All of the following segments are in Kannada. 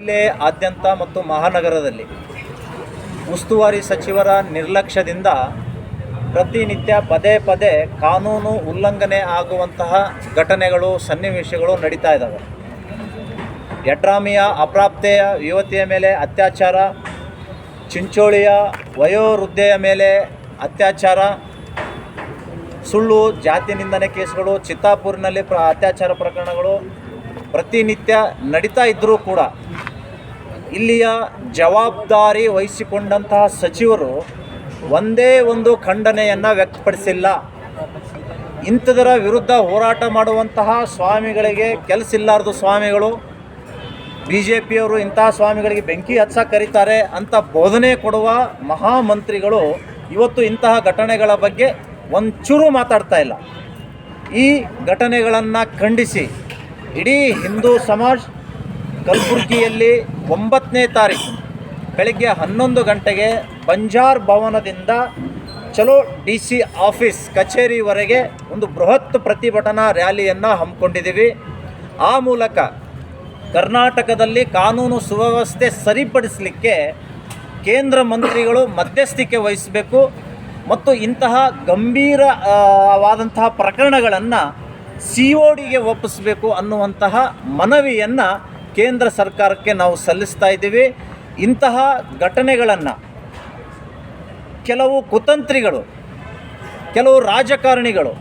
ಜಿಲ್ಲೆಯಾದ್ಯಂತ ಮತ್ತು ಮಹಾನಗರದಲ್ಲಿ ಉಸ್ತುವಾರಿ ಸಚಿವರ ನಿರ್ಲಕ್ಷ್ಯದಿಂದ ಪ್ರತಿನಿತ್ಯ ಪದೇ ಪದೇ ಕಾನೂನು ಉಲ್ಲಂಘನೆ ಆಗುವಂತಹ ಘಟನೆಗಳು ಸನ್ನಿವೇಶಗಳು ನಡೀತಾ ಇದ್ದಾವೆ. ಯಡ್ರಾಮಿಯ ಅಪ್ರಾಪ್ತೆಯ ಯುವತಿಯ ಮೇಲೆ ಅತ್ಯಾಚಾರ, ಚಿಂಚೋಳಿಯ ವಯೋವೃದ್ಧೆಯ ಮೇಲೆ ಅತ್ಯಾಚಾರ, ಸುಳ್ಳು ಜಾತಿ ನಿಂದನೆ ಕೇಸ್ಗಳು, ಚಿತ್ತಾಪುರಿನಲ್ಲಿ ಅತ್ಯಾಚಾರ ಪ್ರಕರಣಗಳು ಪ್ರತಿನಿತ್ಯ ನಡೀತಾ ಇದ್ದರೂ ಕೂಡ ಇಲ್ಲಿಯ ಜವಾಬ್ದಾರಿ ವಹಿಸಿಕೊಂಡಂತಹ ಸಚಿವರು ಒಂದೇ ಒಂದು ಖಂಡನೆಯನ್ನು ವ್ಯಕ್ತಪಡಿಸಿಲ್ಲ. ಇಂಥದರ ವಿರುದ್ಧ ಹೋರಾಟ ಮಾಡುವಂತಹ ಸ್ವಾಮಿಗಳಿಗೆ ಕೆಲಸ ಇಲ್ಲಾರ್ದು ಸ್ವಾಮಿಗಳು, BJPಯವರು ಇಂತಹ ಸ್ವಾಮಿಗಳಿಗೆ ಬೆಂಕಿ ಹಚ್ಚಕ್ಕೆ ಕರೀತಾರೆ ಅಂತ ಬೋಧನೆ ಕೊಡುವ ಮಹಾಮಂತ್ರಿಗಳು ಇವತ್ತು ಇಂತಹ ಘಟನೆಗಳ ಬಗ್ಗೆ ಒಂಚೂರು ಮಾತಾಡ್ತಾ ಇಲ್ಲ. ಈ ಘಟನೆಗಳನ್ನು ಖಂಡಿಸಿ ಇಡೀ ಹಿಂದೂ ಸಮಾಜ ಕಲಬುರಗಿಯಲ್ಲಿ 9ನೇ ತಾರೀಕು ಬೆಳಗ್ಗೆ 11 ಗಂಟೆಗೆ ಬಂಜಾರ್ ಭವನದಿಂದ ಚಲೋ DC ಆಫೀಸ್ ಕಚೇರಿವರೆಗೆ ಒಂದು ಬೃಹತ್ ಪ್ರತಿಭಟನಾ ರ್ಯಾಲಿಯನ್ನು ಹಮ್ಮಿಕೊಂಡಿದ್ದೀವಿ. ಆ ಮೂಲಕ ಕರ್ನಾಟಕದಲ್ಲಿ ಕಾನೂನು ಸುವ್ಯವಸ್ಥೆ ಸರಿಪಡಿಸಲಿಕ್ಕೆ ಕೇಂದ್ರ ಮಂತ್ರಿಗಳು ಮಧ್ಯಸ್ಥಿಕೆ ವಹಿಸಬೇಕು ಮತ್ತು ಇಂತಹ ಗಂಭೀರವಾದಂತಹ ಪ್ರಕರಣಗಳನ್ನು CODಗೆ ಒಪ್ಪಿಸಬೇಕು ಅನ್ನುವಂತಹ ಮನವಿಯನ್ನು ಕೇಂದ್ರ ಸರ್ಕಾರಕ್ಕೆ ನಾವು ಸಲ್ಲಿಸ್ತಾ ಇದ್ದೀವಿ. ಇಂತಹ ಘಟನೆಗಳನ್ನು ಕೆಲವು ಕುತಂತ್ರಿಗಳು, ಕೆಲವು ರಾಜಕಾರಣಿಗಳು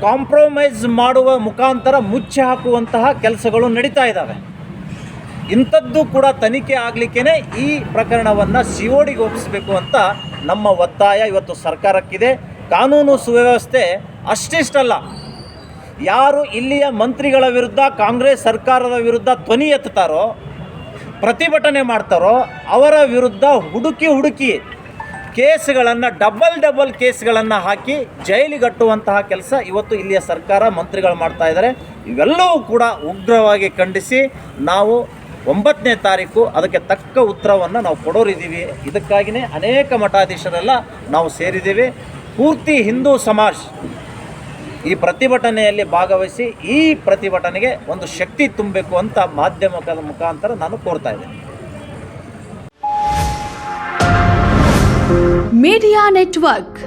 ಕಾಂಪ್ರಮೈಸ್ ಮಾಡುವ ಮುಖಾಂತರ ಮುಚ್ಚಿ ಹಾಕುವಂತಹ ಕೆಲಸಗಳು ನಡೀತಾ ಇದ್ದಾವೆ. ಇಂಥದ್ದು ಕೂಡ ತನಿಖೆ ಆಗಲಿಕ್ಕೇ ಈ ಪ್ರಕರಣವನ್ನು CODಗೆ ಒಪ್ಪಿಸಬೇಕು ಅಂತ ನಮ್ಮ ಒತ್ತಾಯ ಇವತ್ತು ಸರ್ಕಾರಕ್ಕಿದೆ. ಕಾನೂನು ಸುವ್ಯವಸ್ಥೆ ಅಷ್ಟಿಷ್ಟಲ್ಲ, ಯಾರು ಇಲ್ಲಿಯ ಮಂತ್ರಿಗಳ ವಿರುದ್ಧ, ಕಾಂಗ್ರೆಸ್ ಸರ್ಕಾರದ ವಿರುದ್ಧ ಧ್ವನಿ ಎತ್ತುತ್ತಾರೋ, ಪ್ರತಿಭಟನೆ ಮಾಡ್ತಾರೋ ಅವರ ವಿರುದ್ಧ ಹುಡುಕಿ ಕೇಸ್ಗಳನ್ನು ಡಬಲ್ ಕೇಸ್ಗಳನ್ನು ಹಾಕಿ ಜೈಲಿಗಟ್ಟುವಂತಹ ಕೆಲಸ ಇವತ್ತು ಇಲ್ಲಿಯ ಸರ್ಕಾರ ಮಂತ್ರಿಗಳು ಮಾಡ್ತಾ ಇದ್ದಾರೆ. ಇವೆಲ್ಲವೂ ಕೂಡ ಉಗ್ರವಾಗಿ ಖಂಡಿಸಿ ನಾವು 9ನೇ ತಾರೀಕು ಅದಕ್ಕೆ ತಕ್ಕ ಉತ್ತರವನ್ನು ನಾವು ಕೊಡೋರಿದ್ದೀವಿ. ಇದಕ್ಕಾಗಿಯೇ ಅನೇಕ ಮಠಾಧೀಶರೆಲ್ಲ ನಾವು ಸೇರಿದ್ದೀವಿ. ಪೂರ್ತಿ ಹಿಂದೂ ಸಮಾಜ ಈ ಪ್ರತಿಭಟನೆಯಲ್ಲಿ ಭಾಗವಹಿಸಿ ಈ ಪ್ರತಿಭಟನೆಗೆ ಒಂದು ಶಕ್ತಿ ತುಂಬಬೇಕು ಅಂತ ಮಾಧ್ಯಮದ ಮುಖಾಂತರ ನಾನು ಕೋರ್ತಾ ಇದ್ದೇನೆ. Media network